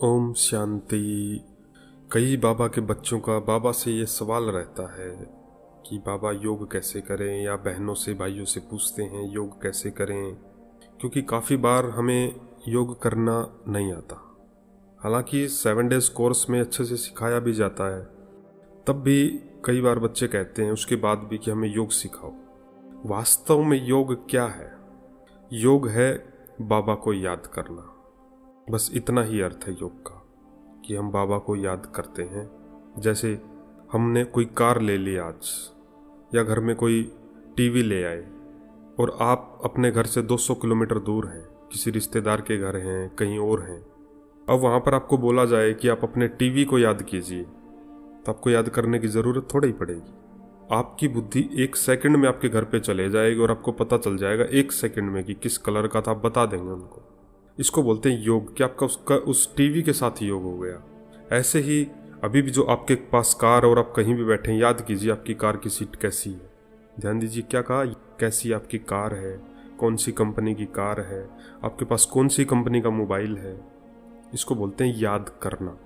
ओम शांति। कई बाबा के बच्चों का बाबा से ये सवाल रहता है कि बाबा योग कैसे करें, या बहनों से भाइयों से पूछते हैं योग कैसे करें, क्योंकि काफ़ी बार हमें योग करना नहीं आता। हालांकि 7 डेज कोर्स में अच्छे से सिखाया भी जाता है, तब भी कई बार बच्चे कहते हैं उसके बाद भी कि हमें योग सिखाओ। वास्तव में योग क्या है? योग है बाबा को याद करना। बस इतना ही अर्थ है योग का, कि हम बाबा को याद करते हैं। जैसे हमने कोई कार ले ली आज, या घर में कोई टीवी ले आए, और आप अपने घर से 200 किलोमीटर दूर हैं, किसी रिश्तेदार के घर हैं, कहीं और हैं। अब वहाँ पर आपको बोला जाए कि आप अपने टीवी को याद कीजिए, तो आपको याद करने की ज़रूरत थोड़ी ही पड़ेगी। आपकी बुद्धि 1 सेकंड में आपके घर पे चले जाएगी और आपको पता चल जाएगा 1 सेकंड में कि किस कलर का था, आप बता देंगे उनको। इसको बोलते हैं योग, कि आपका उसका उस टीवी के साथ योग हो गया। ऐसे ही अभी भी जो आपके पास कार और आप कहीं भी बैठे हैं, याद कीजिए आपकी कार की सीट कैसी है। ध्यान दीजिए क्या कहा, कैसी आपकी कार है, कौन सी कंपनी की कार है, आपके पास कौन सी कंपनी का मोबाइल है। इसको बोलते हैं याद करना।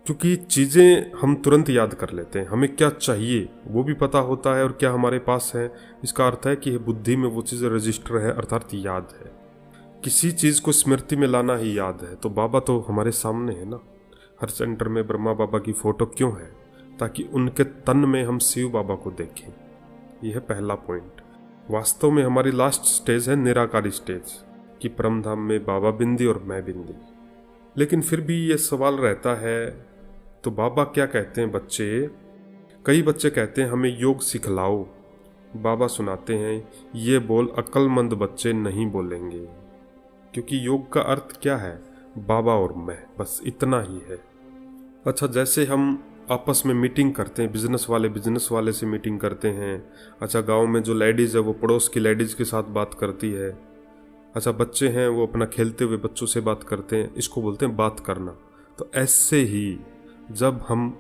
क्योंकि चीज़ें हम तुरंत याद कर लेते हैं, हमें क्या चाहिए वो भी पता होता है और क्या हमारे पास है। इसका अर्थ है कि बुद्धि में वो चीज़ रजिस्टर है, अर्थात याद है। किसी चीज़ को स्मृति में लाना ही याद है। तो बाबा तो हमारे सामने है ना। हर सेंटर में ब्रह्मा बाबा की फ़ोटो क्यों है? ताकि उनके तन में हम शिव बाबा को देखें। यह है पहला पॉइंट। वास्तव में हमारी लास्ट स्टेज है निराकारी स्टेज, कि परम धाम में बाबा बिंदी और मैं बिंदी। लेकिन फिर भी ये सवाल रहता है, तो बाबा क्या कहते हैं बच्चे? कई बच्चे कहते हैं हमें योग सिखलाओ। बाबा सुनाते हैं ये बोल अक्लमंद बच्चे नहीं बोलेंगे। क्योंकि योग का अर्थ क्या है? बाबा और मैं, बस इतना ही है। अच्छा, जैसे हम आपस में मीटिंग करते हैं, बिजनेस वाले से मीटिंग करते हैं। अच्छा, गांव में जो लेडीज़ है वो पड़ोस की लेडीज़ के साथ बात करती है। अच्छा, बच्चे हैं वो अपना खेलते हुए बच्चों से बात करते हैं। इसको बोलते हैं बात करना। तो ऐसे ही जब हम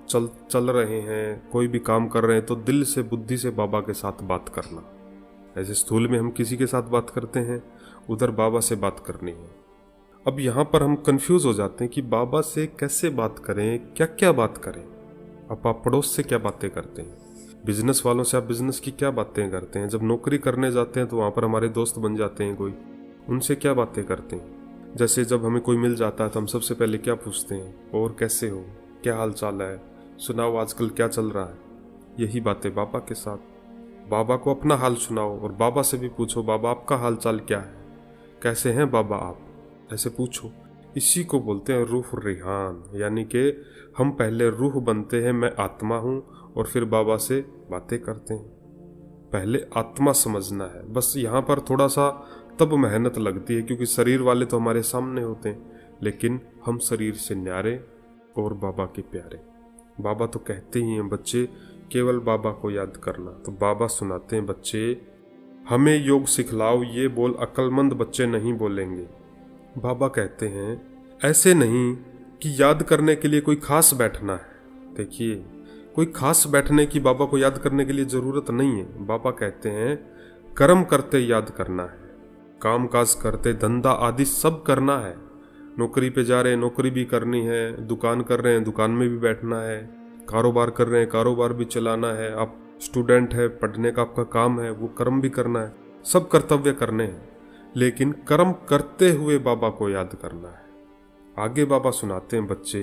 चल रहे हैं, कोई भी काम कर रहे हैं, तो दिल से बुद्धि से बाबा के साथ बात करना। ऐसे स्थूल में हम किसी के साथ बात करते हैं, उधर बाबा से बात करनी है। अब यहाँ पर हम कंफ्यूज हो जाते हैं कि बाबा से कैसे बात करें, क्या क्या बात करें। अब आप पड़ोस से क्या बातें करते हैं, बिजनेस वालों से आप बिजनेस की क्या बातें करते हैं, जब नौकरी करने जाते हैं तो वहाँ पर हमारे दोस्त बन जाते हैं कोई, उनसे क्या बातें करते हैं। जैसे जब हमें कोई मिल जाता है तो हम सबसे पहले क्या पूछते हैं, और कैसे हो, क्या हाल चाल है, सुनाओ आजकल क्या चल रहा है। यही बातें बाबा के साथ। बाबा को अपना हाल सुनाओ और बाबा से भी पूछो, बाबा आपका हाल चाल क्या है, कैसे हैं बाबा आप, ऐसे पूछो। इसी को बोलते हैं रूह रिहान, यानी कि हम पहले रूह बनते हैं, मैं आत्मा हूँ, और फिर बाबा से बातें करते हैं। पहले आत्मा समझना है। बस यहाँ पर थोड़ा सा तब मेहनत लगती है, क्योंकि शरीर वाले तो हमारे सामने होते हैं, लेकिन हम शरीर से न्यारे और बाबा के प्यारे। बाबा तो कहते ही हैं बच्चे केवल बाबा को याद करना। तो बाबा सुनाते हैं बच्चे हमें योग सिखलाओ, ये बोल अक्लमंद बच्चे नहीं बोलेंगे। बाबा कहते हैं ऐसे नहीं कि याद करने के लिए कोई खास बैठना है। देखिए, कोई खास बैठने की बाबा को याद करने के लिए ज़रूरत नहीं है। बाबा कहते हैं कर्म करते याद करना है, काम काज करते, धंधा आदि सब करना है। नौकरी पे जा रहे हैं, नौकरी भी करनी है, दुकान कर रहे हैं, दुकान में भी बैठना है, कारोबार कर रहे हैं, कारोबार भी चलाना है, आप स्टूडेंट है, पढ़ने का आपका काम है, वो कर्म भी करना है। सब कर्तव्य करने हैं, लेकिन कर्म करते हुए बाबा को याद करना है। आगे बाबा सुनाते हैं बच्चे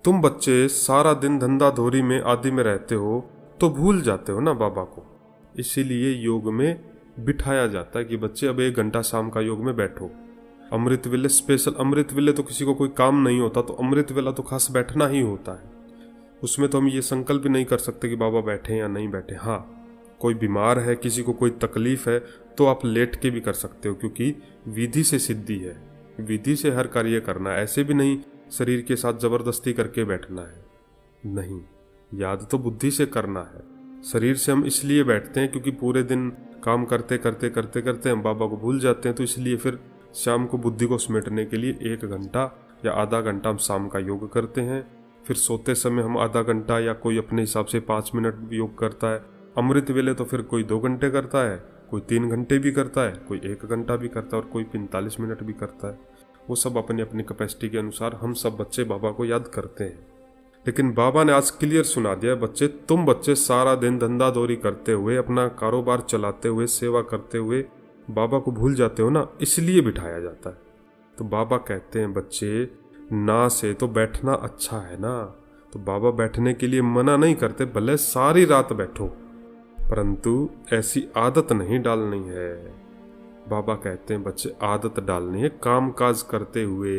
तुम बच्चे सारा दिन धंधा धोरी में आदि में रहते हो, तो भूल जाते हो ना बाबा को। इसीलिए योग में बिठाया जाता है कि बच्चे अब 1 घंटा शाम का योग में बैठो। अमृत वेले स्पेशल, अमृत वेले तो किसी को कोई काम नहीं होता, तो अमृत वेला तो खास बैठना ही होता है। उसमें तो हम ये संकल्प भी नहीं कर सकते कि बाबा बैठे या नहीं बैठे। हाँ, कोई बीमार है, किसी को कोई तकलीफ है, तो आप लेट के भी कर सकते हो, क्योंकि विधि से सिद्धि है, विधि से हर कार्य करना है। ऐसे भी नहीं शरीर के साथ जबरदस्ती करके बैठना है। नहीं, याद तो बुद्धि से करना है। शरीर से हम इसलिए बैठते हैं क्योंकि पूरे दिन काम करते करते करते करते हम बाबा को भूल जाते हैं। तो इसलिए फिर शाम को बुद्धि को समेटने के लिए 1 घंटा या आधा घंटा हम शाम का योग करते हैं। फिर सोते समय हम आधा घंटा या कोई अपने हिसाब से 5 मिनट योग करता है। अमृत वेले तो फिर कोई 2 घंटे करता है, कोई 3 घंटे भी करता है, कोई 1 घंटा भी करता है, और कोई 45 मिनट भी करता है। वो सब अपनी अपनी कैपेसिटी के अनुसार हम सब बच्चे बाबा को याद करते हैं। लेकिन बाबा ने आज क्लियर सुना दिया, बच्चे तुम बच्चे सारा दिन धंधा दौरी करते हुए, अपना कारोबार चलाते हुए, सेवा करते हुए बाबा को भूल जाते हो ना, इसलिए बिठाया जाता है। तो बाबा कहते हैं बच्चे ना से तो बैठना अच्छा है ना, तो बाबा बैठने के लिए मना नहीं करते, भले सारी रात बैठो, परंतु ऐसी आदत नहीं डालनी है। बाबा कहते हैं बच्चे आदत डालनी है काम काज करते हुए,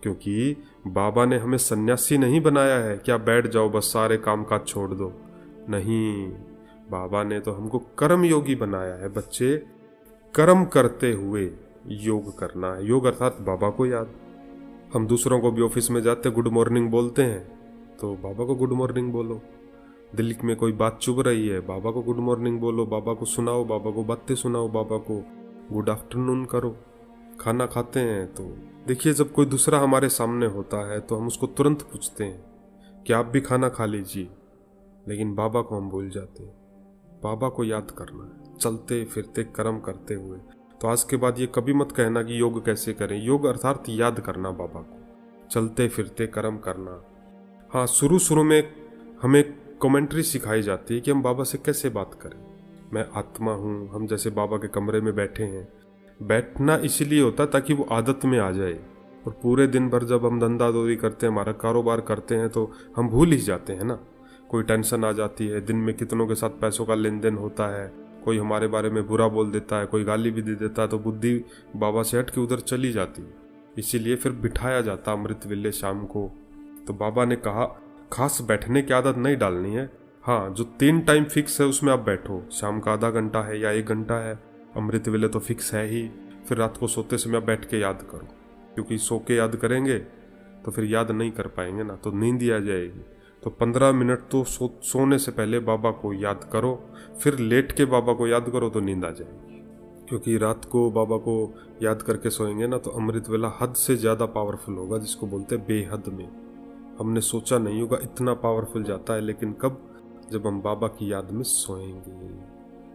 क्योंकि बाबा ने हमें सन्यासी नहीं बनाया है क्या बैठ जाओ बस सारे काम काज छोड़ दो, नहीं, बाबा ने तो हमको कर्म योगी बनाया है। बच्चे कर्म करते हुए योग करना है, योग अर्थात बाबा को याद। हम दूसरों को भी ऑफिस में जाते गुड मॉर्निंग बोलते हैं, तो बाबा को गुड मॉर्निंग बोलो। दिल में कोई बात चुभ रही है, बाबा को गुड मॉर्निंग बोलो, बाबा को सुनाओ, बाबा को बातें सुनाओ, बाबा को गुड आफ्टरनून करो। खाना खाते हैं तो देखिए, जब कोई दूसरा हमारे सामने होता है तो हम उसको तुरंत पूछते हैं कि आप भी खाना खा लीजिए, लेकिन बाबा को हम भूल जाते हैं। बाबा को याद करना है चलते फिरते कर्म करते हुए। तो आज के बाद ये कभी मत कहना कि योग कैसे करें, योग अर्थात याद करना बाबा को, चलते फिरते कर्म करना। हाँ, शुरू में हमें कमेंट्री सिखाई जाती है कि हम बाबा से कैसे बात करें। मैं आत्मा हूँ, हम जैसे बाबा के कमरे में बैठे हैं, बैठना इसलिए होता ताकि वो आदत में आ जाए। और पूरे दिन भर जब हम धंधा दौरी करते हैं, हमारा कारोबार करते हैं, तो हम भूल ही जाते हैं ना। कोई टेंशन आ जाती है, दिन में कितनों के साथ पैसों का लेन देन होता है, कोई हमारे बारे में बुरा बोल देता है, कोई गाली भी दे देता है, तो बुद्धि बाबा से हट के उधर चली जाती है। इसीलिए फिर बिठाया जाता अमृत वेले शाम को। तो बाबा ने कहा खास बैठने की आदत नहीं डालनी है। हाँ, जो 3 टाइम फिक्स है उसमें आप बैठो, शाम का आधा घंटा है या 1 घंटा है, अमृत वेले तो फिक्स है ही। फिर रात को सोते समय आप बैठ के याद करो, क्योंकि सो के याद करेंगे तो फिर याद नहीं कर पाएंगे ना, तो नींद ही आ जाएगी। तो 15 मिनट तो सोने से पहले बाबा को याद करो, फिर लेट के बाबा को याद करो तो नींद आ जाएगी। क्योंकि रात को बाबा को याद करके सोएंगे ना, तो अमृत वेला हद से ज़्यादा पावरफुल होगा, जिसको बोलते हैं बेहद में। हमने सोचा नहीं होगा इतना पावरफुल जाता है, लेकिन कब, जब हम बाबा की याद में सोएंगे।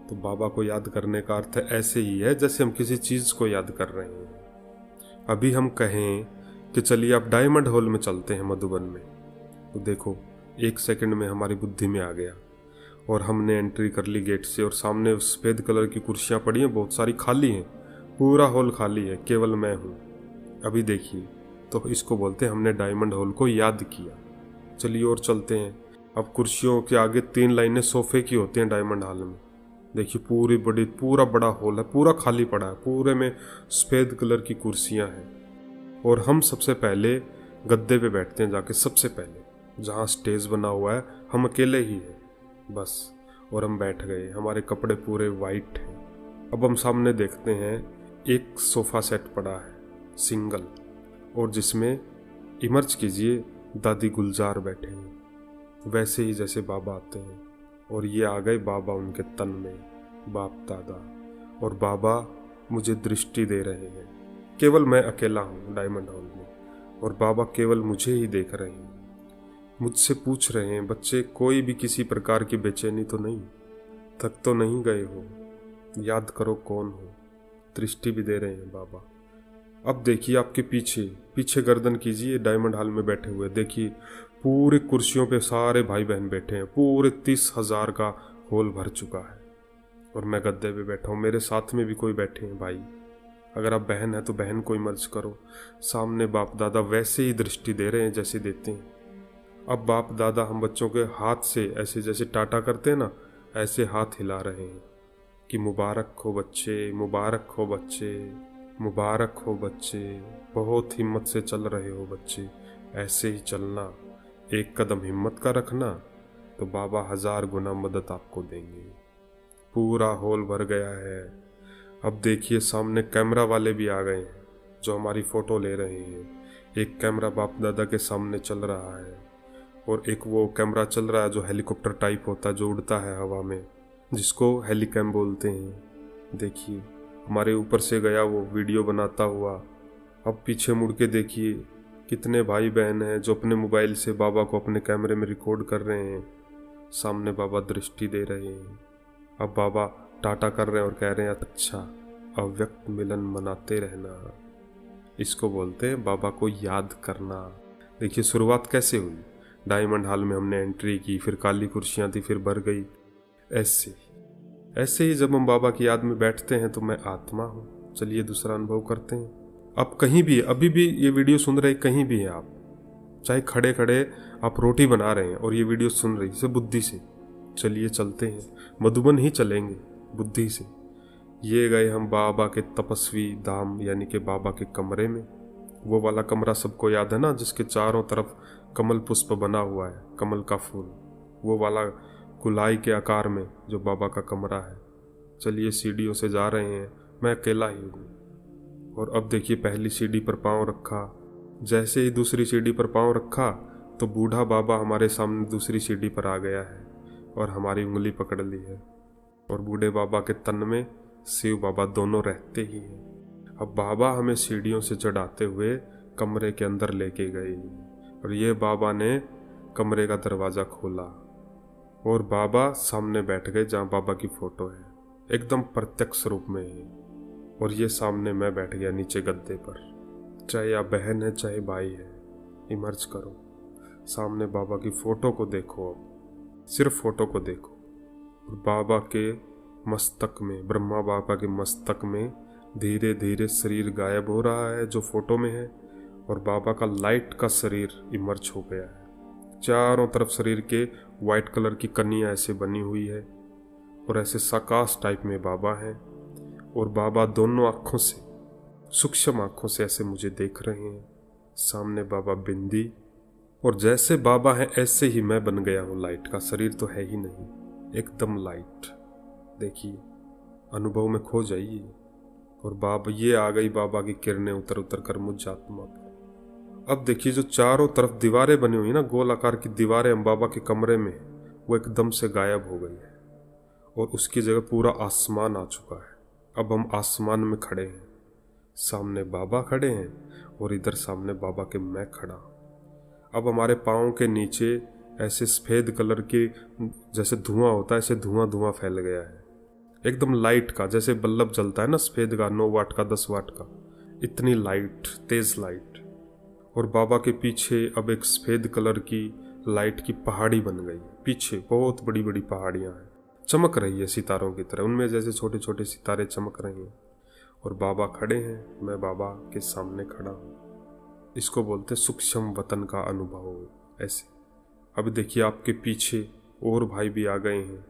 तो बाबा को याद करने का अर्थ ऐसे ही है जैसे हम किसी चीज़ को याद कर रहे हैं। अभी हम कहें कि चलिए आप डायमंड हॉल में चलते हैं मधुबन में, तो देखो 1 सेकंड में हमारी बुद्धि में आ गया और हमने एंट्री कर ली गेट से, और सामने सफ़ेद कलर की कुर्सियाँ पड़ी हैं, बहुत सारी खाली हैं, पूरा हॉल खाली है, केवल मैं हूँ। अभी देखिए, तो इसको बोलते हैं हमने डायमंड हॉल को याद किया। चलिए और चलते हैं। अब कुर्सियों के आगे 3 लाइनें सोफे की होती हैं डायमंड हॉल में। देखिए पूरा बड़ा हॉल है, पूरा खाली पड़ा है, पूरे में सफ़ेद कलर की कुर्सियां हैं। और हम सबसे पहले गद्दे पे बैठते हैं जाके, सबसे पहले जहाँ स्टेज बना हुआ है, हम अकेले ही हैं बस। और हम बैठ गए, हमारे कपड़े पूरे वाइट हैं। अब हम सामने देखते हैं एक सोफ़ा सेट पड़ा है सिंगल, और जिसमें इमर्ज कीजिए दादी गुलजार बैठे हैं, वैसे ही जैसे बाबा आते हैं। और ये आ गए बाबा उनके तन में, बाप दादा, और बाबा मुझे दृष्टि दे रहे हैं। केवल मैं अकेला हूँ डायमंड हॉल में, और बाबा केवल मुझे ही देख रहे हैं। मुझसे पूछ रहे हैं बच्चे कोई भी किसी प्रकार की बेचैनी तो नहीं, थक तो नहीं गए हो, याद करो कौन हो। दृष्टि भी दे रहे हैं बाबा। अब देखिए आपके पीछे गर्दन कीजिए, डायमंड हॉल में बैठे हुए देखिए पूरी कुर्सियों पे सारे भाई बहन बैठे हैं, पूरे 30,000 का हॉल भर चुका है। और मैं गद्दे पे बैठा हूँ, मेरे साथ में भी कोई बैठे हैं भाई। अगर आप बहन है तो बहन को इमर्ज करो। सामने बाप दादा वैसे ही दृष्टि दे रहे हैं जैसे देते हैं। अब बाप दादा हम बच्चों के हाथ से ऐसे जैसे टाटा करते हैं ना, ऐसे हाथ हिला रहे हैं कि मुबारक हो बच्चे, मुबारक हो बच्चे, मुबारक हो बच्चे, बहुत हिम्मत से चल रहे हो बच्चे, ऐसे ही चलना, एक कदम हिम्मत का रखना तो बाबा 1000 गुना मदद आपको देंगे। पूरा हॉल भर गया है। अब देखिए सामने कैमरा वाले भी आ गए हैं जो हमारी फ़ोटो ले रहे हैं। एक कैमरा बाप दादा के सामने चल रहा है, और एक वो कैमरा चल रहा है जो हेलीकॉप्टर टाइप होता है, जो उड़ता है हवा में, जिसको हेलीकैम बोलते हैं। देखिए हमारे ऊपर से गया वो वीडियो बनाता हुआ। अब पीछे मुड़ के देखिए कितने भाई बहन हैं जो अपने मोबाइल से बाबा को अपने कैमरे में रिकॉर्ड कर रहे हैं। सामने बाबा दृष्टि दे रहे हैं। अब बाबा टाटा कर रहे हैं और कह रहे हैं अच्छा, अव्यक्त मिलन मनाते रहना। इसको बोलते हैं बाबा को याद करना। देखिए शुरुआत कैसे हुई, डायमंड हॉल में हमने एंट्री की, फिर काली कुर्सियाँ थी, फिर भर गई। ऐसे ही जब हम बाबा की याद में बैठते हैं तो मैं आत्मा हूँ। चलिए दूसरा अनुभव करते हैं। आप कहीं भी, अभी भी ये वीडियो सुन रहे कहीं भी हैं आप, चाहे खड़े खड़े आप रोटी बना रहे हैं और ये वीडियो सुन रही से बुद्धि से, चलिए चलते हैं, मधुबन ही चलेंगे बुद्धि से। ये गए हम बाबा के तपस्वी धाम यानी कि बाबा के कमरे में। वो वाला कमरा सबको याद है ना, जिसके चारों तरफ कमल पुष्प बना हुआ है, कमल का फूल, वो वाला कुलाई के आकार में जो बाबा का कमरा है। चलिए सीढ़ियों से जा रहे हैं, मैं अकेला ही हूँ। और अब देखिए पहली सीढ़ी पर पाँव रखा, जैसे ही दूसरी सीढ़ी पर पाँव रखा तो बूढ़ा बाबा हमारे सामने दूसरी सीढ़ी पर आ गया है और हमारी उंगली पकड़ ली है। और बूढ़े बाबा के तन में शिव बाबा दोनों रहते ही हैं। अब बाबा हमें सीढ़ियों से चढ़ाते हुए कमरे के अंदर लेके गए और ये बाबा ने कमरे का दरवाज़ा खोला और बाबा सामने बैठ गए जहाँ बाबा की फ़ोटो है, एकदम प्रत्यक्ष रूप में है। और ये सामने मैं बैठ गया नीचे गद्दे पर, चाहे आप बहन है चाहे भाई है, इमर्ज करो, सामने बाबा की फ़ोटो को देखो, अब सिर्फ फ़ोटो को देखो। और बाबा के मस्तक में, ब्रह्मा बाबा के मस्तक में धीरे धीरे शरीर गायब हो रहा है जो फोटो में है, और बाबा का लाइट का शरीर इमर्ज हो गया है। चारों तरफ शरीर के वाइट कलर की कनियाँ ऐसे बनी हुई है और ऐसे साकाश टाइप में बाबा है। और बाबा दोनों आँखों से, सूक्ष्म आँखों से ऐसे मुझे देख रहे हैं। सामने बाबा बिंदी, और जैसे बाबा है ऐसे ही मैं बन गया हूँ लाइट का, शरीर तो है ही नहीं, एकदम लाइट। देखिए अनुभव में खो जाइए। और बाबा, ये आ गई बाबा की किरणें उतर उतर कर मुझ आत्मा पर। अब देखिए जो चारों तरफ दीवारें बनी हुई ना, गोल आकार की दीवारें हम बाबा के कमरे में, वो एकदम से गायब हो गई है और उसकी जगह पूरा आसमान आ चुका है। अब हम आसमान में खड़े हैं, सामने बाबा खड़े हैं और इधर सामने बाबा के मैं खड़ा। अब हमारे पाँव के नीचे ऐसे सफ़ेद कलर के जैसे धुआं होता है, ऐसे धुआं धुआं फैल गया है, एकदम लाइट का, जैसे बल्ब जलता है ना सफ़ेद का, 9 वाट का 10 वाट का, इतनी लाइट, तेज लाइट। और बाबा के पीछे अब एक सफ़ेद कलर की लाइट की पहाड़ी बन गई है। पीछे बहुत बड़ी बड़ी पहाड़ियाँ हैं, चमक रही है सितारों की तरह, उनमें जैसे छोटे छोटे सितारे चमक रहे हैं। और बाबा खड़े हैं, मैं बाबा के सामने खड़ा हूँ। इसको बोलते सूक्ष्म वतन का अनुभव। ऐसे अब देखिए आपके पीछे और भाई भी आ गए हैं।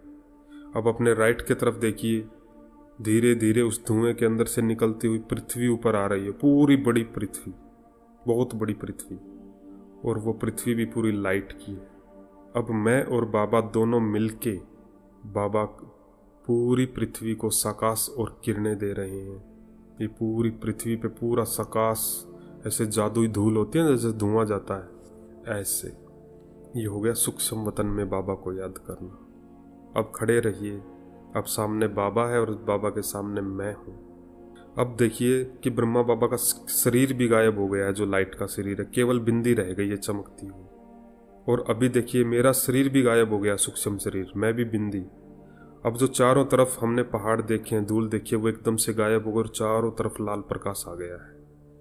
अब अपने राइट की तरफ देखिए, धीरे धीरे उस धुएं के अंदर से निकलती हुई पृथ्वी ऊपर आ रही है, पूरी बड़ी पृथ्वी, बहुत बड़ी पृथ्वी, और वो पृथ्वी भी पूरी लाइट की है। अब मैं और बाबा दोनों मिलके बाबा पूरी पृथ्वी को सकाश और किरणें दे रहे हैं। ये पूरी पृथ्वी पे पूरा सकाश, ऐसे जादुई धूल होती है जैसे धुआं जाता है, ऐसे। ये हो गया सूक्ष्म वतन में बाबा को याद करना। अब खड़े रहिए, अब सामने बाबा है और बाबा के सामने मैं हूँ। अब देखिए कि ब्रह्मा बाबा का शरीर भी गायब हो गया है, जो लाइट का शरीर है, केवल बिंदी रह गई है चमकती हुई। और अभी देखिए मेरा शरीर भी गायब हो गया, सूक्ष्म शरीर, मैं भी बिंदी। अब जो चारों तरफ हमने पहाड़ देखे हैं, धूल देखिए, वो एकदम से गायब हो गए और चारों तरफ लाल प्रकाश आ गया है।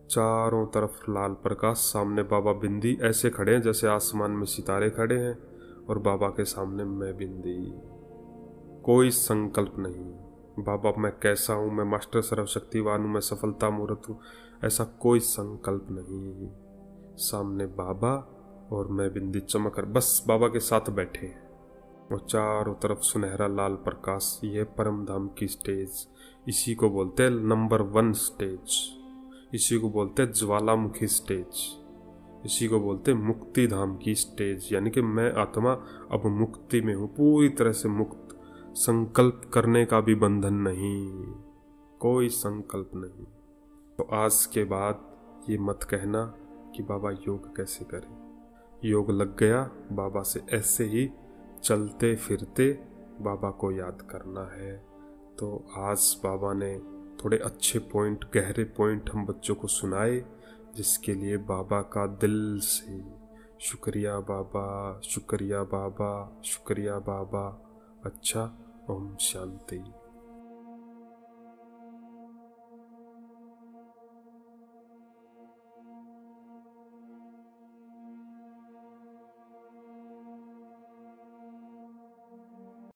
चारों तरफ लाल प्रकाश, सामने बाबा बिंदी ऐसे खड़े हैं जैसे आसमान में सितारे खड़े हैं, और बाबा के सामने मैं बिंदी। कोई संकल्प नहीं, बाबा मैं कैसा हूँ, मैं मास्टर सर्वशक्तिवान हूँ, मैं सफलता मूर्त हूँ, ऐसा कोई संकल्प नहीं। सामने बाबा और मैं बिंदी चमक कर बस बाबा के साथ बैठे हैं, और चारों तरफ सुनहरा लाल प्रकाश। ये परम धाम की स्टेज, इसी को बोलते हैं नंबर 1 स्टेज, इसी को बोलते हैं ज्वालामुखी स्टेज, इसी को बोलते हैं मुक्ति धाम की स्टेज। यानी कि मैं आत्मा अब मुक्ति में हूँ, पूरी तरह से मुक्त, संकल्प करने का भी बंधन नहीं, कोई संकल्प नहीं। तो आज के बाद ये मत कहना कि बाबा योग कैसे करें। योग लग गया, बाबा से ऐसे ही चलते फिरते बाबा को याद करना है। तो आज बाबा ने थोड़े अच्छे पॉइंट, गहरे पॉइंट हम बच्चों को सुनाए, जिसके लिए बाबा का दिल से शुक्रिया बाबा, शुक्रिया बाबा, शुक्रिया बाबा। अच्छा, ओम शांति।